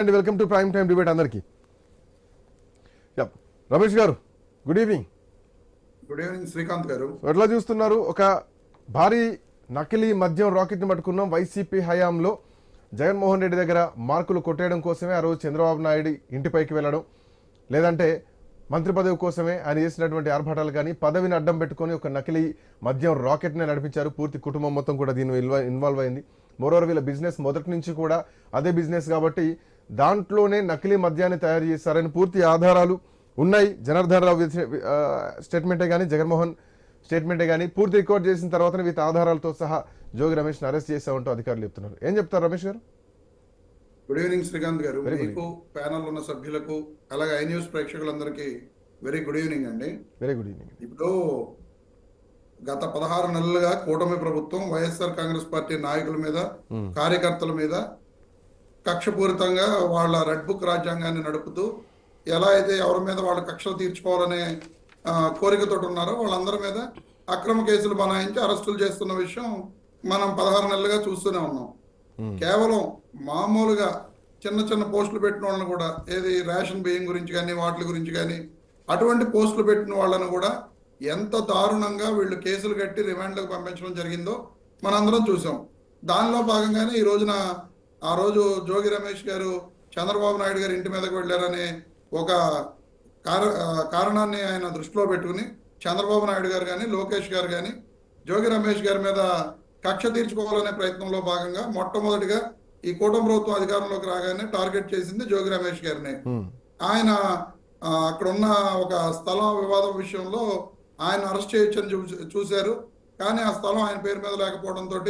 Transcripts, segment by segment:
And welcome to prime time debate అందరికీ. రమేష్ గారు, good evening. Good evening Srikanth గారు. ఎట్లా చూస్తున్నారు? ఒక భారీ నకిలీ మద్యం రాకెట్ని పట్టుకున్నాం. వైసీపీ హయాంలో జగన్మోహన్ రెడ్డి దగ్గర మార్కులు కొట్టేయడం కోసమే ఆ రోజు చంద్రబాబు నాయుడు ఇంటిపైకి వెళ్ళడం, లేదంటే మంత్రి పదవి కోసమే ఆయన చేసినటువంటి ఆర్భాటాలు కానీ పదవిని అడ్డం పెట్టుకొని ఒక నకిలీ మద్యం రాకెట్ని నడిపించారు. పూర్తి కుటుంబం మొత్తం కూడా దీన్ని ఇన్వాల్వ్ అయింది. మోరోవర్ వీళ్ళ బిజినెస్ మొదటి నుంచి కూడా అదే బిజినెస్ కాబట్టి దాంట్లోనే నకిలీ మద్యాన్ని తయారు చేశారని పూర్తి ఆధారాలు ఉన్నాయి. జనార్దన్ రావు స్టేట్మెంటే కానీ జగన్మోహన్ స్టేట్మెంటే కానీ పూర్తి రికార్డ్ చేసిన తర్వాత వీటి ఆధారాలతో సహా జోగి రమేష్ని అరెస్ట్ చేశామంటూ అధికారులు చెప్తున్నారు. ఏం చెప్తారు రమేష్ గారు? గుడ్ ఈవినింగ్ శ్రీకాంత్ గారు. మీకు ప్యానల్ ఉన్న సభ్యులకు అలాగే ఐ న్యూస్ ప్రేక్షకులందరికీ వెరీ గుడ్ ఈవినింగ్ అండి. Very good evening. ఇప్పుడు గత 16 నెలలుగా కూటమి ప్రభుత్వం వైఎస్ఆర్ కాంగ్రెస్ పార్టీ నాయకుల మీద కార్యకర్తల మీద కక్షపూరితంగా వాళ్ళ రెడ్ బుక్ రాజ్యాంగాన్ని నడుపుతూ ఎలా అయితే ఎవరి మీద వాళ్ళు కక్షలు తీర్చుకోవాలనే కోరికతో ఉన్నారో వాళ్ళందరి మీద అక్రమ కేసులు బనాయించి అరెస్టులు చేస్తున్న విషయం మనం 16 నెలలుగా చూస్తూనే ఉన్నాం. కేవలం మామూలుగా చిన్న చిన్న పోస్టులు పెట్టిన వాళ్ళని కూడా, ఏది రేషన్ బియ్యం గురించి కానీ వాటి గురించి కానీ అటువంటి పోస్టులు పెట్టిన వాళ్ళని కూడా ఎంత దారుణంగా వీళ్ళు కేసులు కట్టి రిమాండ్లకు పంపించడం జరిగిందో మనందరం చూసాం. దానిలో భాగంగానే ఈ రోజున ఆ రోజు జోగి రమేష్ గారు చంద్రబాబు నాయుడు గారి ఇంటి మీదకి వెళ్ళారనే ఒక కారణాన్ని ఆయన దృష్టిలో పెట్టుకుని చంద్రబాబు నాయుడు గారు కానీ లోకేష్ గారు కానీ జోగి రమేష్ గారి మీద కక్ష తీర్చుకోవాలనే ప్రయత్నంలో భాగంగా మొట్టమొదటిగా ఈ కూటమి ప్రభుత్వం అధికారంలోకి రాగానే టార్గెట్ చేసింది జోగి రమేష్ గారిని. ఆయన అక్కడ ఉన్న ఒక స్థలం వివాదం విషయంలో ఆయన అరెస్ట్ చేయొచ్చని చూశారు. కానీ ఆ స్థలం ఆయన పేరు మీద లేకపోవడంతో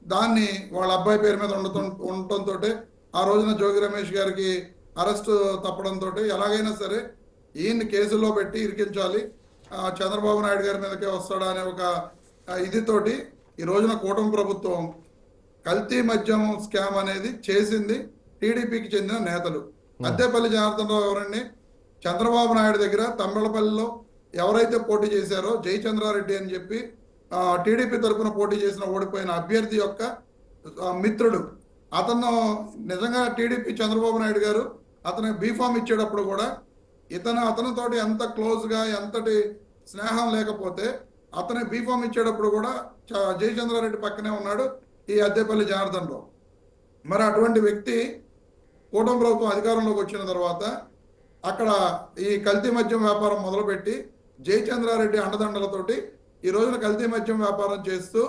దాన్ని వాళ్ళ అబ్బాయి పేరు మీద ఉండటంతో ఆ రోజున జోగి రమేష్ గారికి అరెస్ట్ తప్పడంతో ఎలాగైనా సరే ఈయన్ని కేసుల్లో పెట్టి ఇరికించాలి, చంద్రబాబు నాయుడు గారి మీదకే వస్తాడా అనే ఒక ఇదితోటి ఈ రోజున కూటమి ప్రభుత్వం కల్తీ మద్యం స్కామ్ అనేది చేసింది టీడీపీకి చెందిన నేతలు. అద్దెపల్లి జనార్దన్ రావు ఎవరండి? చంద్రబాబు నాయుడు దగ్గర తంబెళపల్లిలో ఎవరైతే పోటీ చేశారో జయచంద్రారెడ్డి అని చెప్పి టీడీపీ తరఫున పోటీ చేసిన ఓడిపోయిన అభ్యర్థి యొక్క మిత్రుడు. అతను నిజంగా టీడీపీ చంద్రబాబు నాయుడు గారు అతనికి బీఫామ్ ఇచ్చేటప్పుడు కూడా అతనితోటి ఎంత క్లోజ్గా ఎంతటి స్నేహం లేకపోతే అతని బీఫామ్ ఇచ్చేటప్పుడు కూడా జయచంద్రారెడ్డి పక్కనే ఉన్నాడు ఈ అద్దెపల్లి జనార్దన్ రావు. మరి అటువంటి వ్యక్తి కూటమి ప్రభుత్వం అధికారంలోకి వచ్చిన తర్వాత అక్కడ ఈ కల్తీ మద్యం వ్యాపారం మొదలుపెట్టి జయచంద్రారెడ్డి అండదండలతోటి ఈ రోజున కల్తీ మద్యం వ్యాపారం చేస్తూ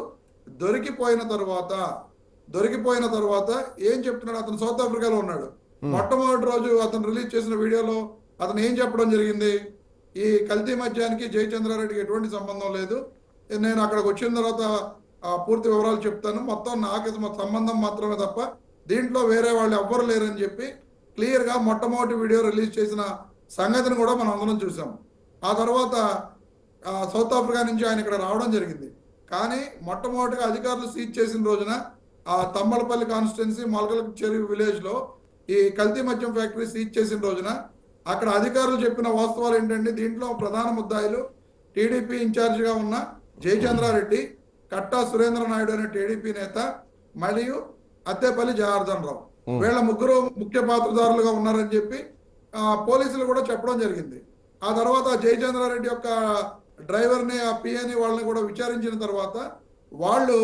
దొరికిపోయిన తర్వాత ఏం చెప్తున్నాడు? అతను సౌత్ ఆఫ్రికాలో ఉన్నాడు. మొట్టమొదటి రోజు అతను రిలీజ్ చేసిన వీడియోలో అతను ఏం చెప్పడం జరిగింది? ఈ కల్తీ మద్యానికి జయచంద్రారెడ్డికి ఎటువంటి సంబంధం లేదు, నేను అక్కడికి వచ్చిన తర్వాత పూర్తి వివరాలు చెప్తాను, మొత్తం నాకు సంబంధం మాత్రమే తప్ప దీంట్లో వేరే వాళ్ళు ఎవ్వరు లేరని చెప్పి క్లియర్గా మొట్టమొదటి వీడియో రిలీజ్ చేసిన సంగతిని కూడా మనం అందరం చూసాం. ఆ తర్వాత సౌత్ ఆఫ్రికా నుంచి ఆయన ఇక్కడ రావడం జరిగింది. కానీ మొట్టమొదటిగా అధికారులు సీజ్ చేసిన రోజున ఆ తంబలపల్లి కాన్స్టిట్యున్సీ మొలకల చెరువు విలేజ్లో ఈ కల్తీ మద్యం ఫ్యాక్టరీ సీజ్ చేసిన రోజున అక్కడ అధికారులు చెప్పిన వాస్తవాలు ఏంటంటే దీంట్లో ప్రధాన ముద్దాయిలు టీడీపీ ఇన్ఛార్జిగా ఉన్న జయచంద్రారెడ్డి, కట్టా సురేంద్ర నాయుడు అనే టీడీపీ నేత మరియు అత్తేపల్లి జనార్దన్ రావు, వీళ్ళ ముగ్గురు ముఖ్య పాత్రధారులుగా ఉన్నారని చెప్పి పోలీసులు కూడా చెప్పడం జరిగింది. ఆ తర్వాత జయచంద్రారెడ్డి యొక్క డ్రైవర్ని ఆ పిఏని వాళ్ళని కూడా విచారించిన తర్వాత వాళ్ళు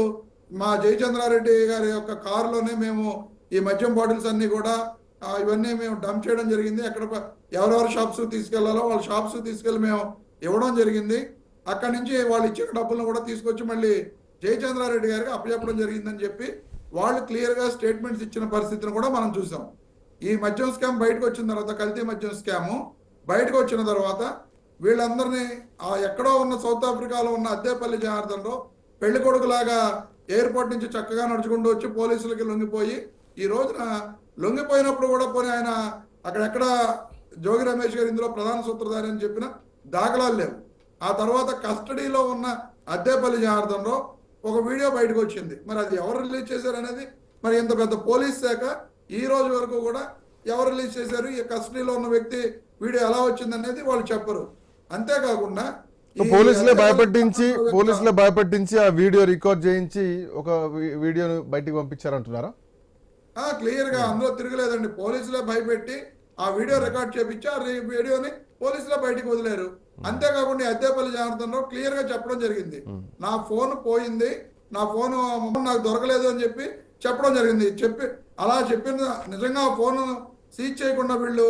మా జయచంద్రారెడ్డి గారి యొక్క కారులోనే మేము ఈ మద్యం బాటిల్స్ అన్ని కూడా ఇవన్నీ మేము డంప్ చేయడం జరిగింది. అక్కడ ఎవరెవరు షాప్స్ తీసుకెళ్లాలో వాళ్ళ షాప్స్ తీసుకెళ్లి మేము ఇవ్వడం జరిగింది. అక్కడి నుంచి వాళ్ళు ఇచ్చిన డబ్బులను కూడా తీసుకొచ్చి మళ్ళీ జయచంద్రారెడ్డి గారికి అప్పచెప్పడం జరిగిందని చెప్పి వాళ్ళు క్లియర్గా స్టేట్మెంట్స్ ఇచ్చిన పరిస్థితిని కూడా మనం చూసాం. ఈ మద్యం స్కామ్ బయటకు వచ్చిన తర్వాత, కల్తీ మద్యం స్కాము బయటకు వచ్చిన తర్వాత వీళ్ళందరినీ ఎక్కడో ఉన్న సౌత్ ఆఫ్రికాలో ఉన్న అద్దెపల్లి జనార్దన్ రావు పెళ్లి కొడుకులాగా ఎయిర్పోర్ట్ నుంచి చక్కగా నడుచుకుంటూ వచ్చి పోలీసులకి లొంగిపోయి ఈ రోజున లొంగిపోయినప్పుడు కూడా పోనీ ఆయన అక్కడెక్కడ జోగి రమేష్ గారు ఇందులో ప్రధాన సూత్రధారి అని చెప్పిన దాఖలాలు లేవు. ఆ తర్వాత కస్టడీలో ఉన్న అద్దెపల్లి జనార్దన్ రావు ఒక వీడియో బయటకు వచ్చింది. మరి అది ఎవరు రిలీజ్ చేశారు అనేది, మరి ఇంత పెద్ద పోలీస్ శాఖ ఈ రోజు వరకు కూడా ఎవరు రిలీజ్ చేశారు, ఈ కస్టడీలో ఉన్న వ్యక్తి వీడియో ఎలా వచ్చింది అనేది వాళ్ళు చెప్పరు. అంతేకాకుండా పోలీసులే భయపట్టించి ఆ వీడియో రికార్డ్ చేయించి ఒక వీడియోను బయటికి పంపించారంటున్నారా? క్లియర్ గా అందులో తిరగలేదండి. పోలీసులే భయపెట్టి ఆ వీడియో రికార్డ్ చేపించి ఆ వీడియోని పోలీసులే బయటికి వదిలేరు. అంతేకాకుండా అద్దేపల్లి జనార్దన్ రావు క్లియర్ గా చెప్పడం జరిగింది, నా ఫోన్ పోయింది, నా ఫోన్ నాకు దొరకలేదు అని చెప్పి చెప్పడం జరిగింది. అలా చెప్పిన నిజంగా ఫోన్ సీజ్ చేయకుండా వీళ్ళు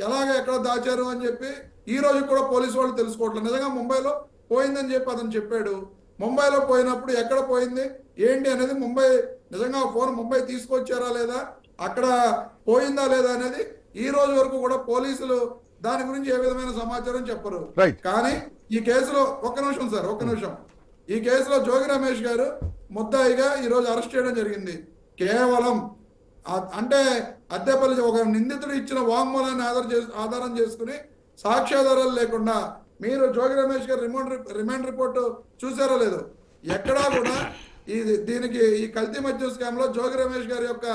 ఎలాగ ఎక్కడ దాచారు అని చెప్పి ఈ రోజు కూడా పోలీసు వాళ్ళు తెలుసుకోవట్లేదు. నిజంగా ముంబైలో పోయిందని చెప్పి అతను చెప్పాడు. ముంబైలో పోయినప్పుడు ఎక్కడ పోయింది ఏంటి అనేది నిజంగా ఫోన్ ముంబై తీసుకొచ్చారా లేదా, అక్కడ పోయిందా లేదా అనేది ఈ రోజు వరకు కూడా పోలీసులు దాని గురించి ఏ విధమైన సమాచారం చెప్పరు. కానీ ఈ కేసులో ఒక్క నిమిషం ఈ కేసులో జోగి రమేష్ గారు ముద్దాయిగా ఈ రోజు అరెస్ట్ చేయడం జరిగింది. కేవలం అంటే అద్దెపల్లి ఒక నిందితుడు ఇచ్చిన వాంగ్మూలాన్ని ఆధారం చేసుకుని సాక్ష్యాధారాలు లేకుండా మీరు జోగి రమేష్ గారు రిమాండ్ రిపోర్ట్ చూసారో లేదు, ఎక్కడా కూడా దీనికి ఈ కల్తీ మద్యం స్కామ్ లో జోగి రమేష్ గారి యొక్క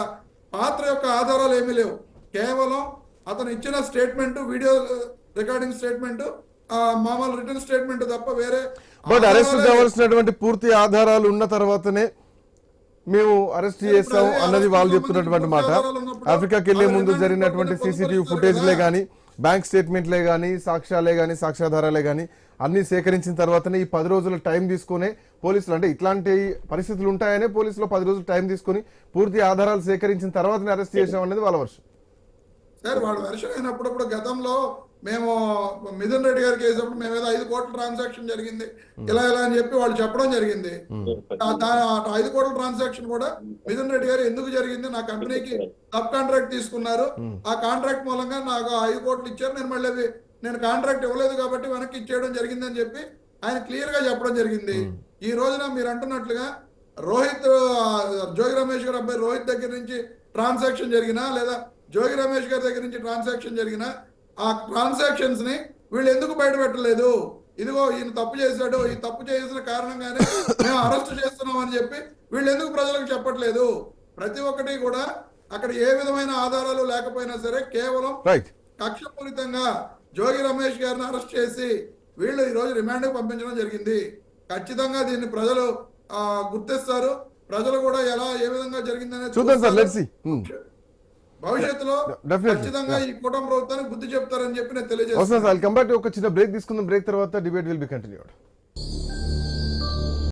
పాత్ర యొక్క ఆధారాలు ఏమీ లేవు. కేవలం అతను ఇచ్చిన స్టేట్మెంట్, వీడియో రికార్డింగ్ స్టేట్మెంట్, మామూలు రిటర్న్ స్టేట్మెంట్ తప్ప వేరే అరెస్ట్ కావాల్సినటువంటి పూర్తి ఆధారాలు ఉన్న తర్వాతనే మేము అరెస్ట్ చేస్తాం అన్నది వాళ్ళు చెప్తున్నటువంటి మాట. ఆఫ్రికాకి వెళ్లే ముందు జరిగినటువంటి సీసీటీవీ ఫుటేజ్లే కానీ, బ్యాంక్ స్టేట్మెంట్లే కానీ, సాక్ష్యాలే కానీ, సాక్ష్యాధారాలే కానీ అన్ని సేకరించిన తర్వాతనే ఈ 10 రోజుల టైం తీసుకునే పోలీసులు, అంటే ఇట్లాంటి పరిస్థితులు ఉంటాయనే పోలీసులు 10 రోజులు టైం తీసుకుని పూర్తి ఆధారాలు సేకరించిన తర్వాతనే అరెస్ట్ చేసాం అనేది వాళ్ళ వర్షం. సార్ వాళ్ళ వెర్షన్ అయినప్పుడు గతంలో మేము మిథున్ రెడ్డి గారికి వేసినప్పుడు మేము ఏదో 5 కోట్ల ట్రాన్సాక్షన్ జరిగింది ఇలా అని చెప్పి వాళ్ళు చెప్పడం జరిగింది. 5 కోట్ల ట్రాన్సాక్షన్ కూడా మిథున్ రెడ్డి గారు ఎందుకు జరిగింది, నా కంపెనీకి సబ్ కాంట్రాక్ట్ తీసుకున్నారు, ఆ కాంట్రాక్ట్ మూలంగా నాకు 5 కోట్లు ఇచ్చారు, నేను కాంట్రాక్ట్ ఇవ్వలేదు కాబట్టి వెనక్కి ఇచ్చేయడం జరిగింది అని చెప్పి ఆయన క్లియర్ గా చెప్పడం జరిగింది. ఈ రోజున మీరు అంటున్నట్లుగా జోగి రమేష్ గారు అబ్బాయి రోహిత్ దగ్గర నుంచి ట్రాన్సాక్షన్ జరిగినా లేదా జోగి రమేష్ గారి దగ్గర నుంచి ట్రాన్సాక్షన్ జరిగినా ఆ ట్రాన్సాక్షన్స్ ని వీళ్ళు ఎందుకు బయట పెట్టలేదు, ఇదిగో ఈయన తప్పు చేశాడు, ఈ తప్పు చేసిన కారణంగానే మేము అరెస్ట్ చేస్తున్నాం అని చెప్పి వీళ్ళు ఎందుకు ప్రజలకు చెప్పట్లేదు. ప్రతి ఒక్కటి కూడా అక్కడ ఏ విధమైన ఆధారాలు లేకపోయినా సరే కేవలం కక్షపూరితంగా జోగి రమేష్ గారిని అరెస్ట్ చేసి వీళ్ళు ఈ రోజు రిమాండ్ పంపించడం జరిగింది. ఖచ్చితంగా దీన్ని ప్రజలు గుర్తిస్తారు. ప్రజలు కూడా ఏ విధంగా జరిగిందనే భవిష్యత్తులో ఖచ్చితంగా ఈ కూటమి ప్రభుత్వానికి బుద్ధి చెప్తారని చెప్పి నేను తెలియజేస్తాను. ఒక చిన్న బ్రేక్ తీసుకుందాం. బ్రేక్ తర్వాత డిబేట్ విల్ బి కంటిన్యూడ్.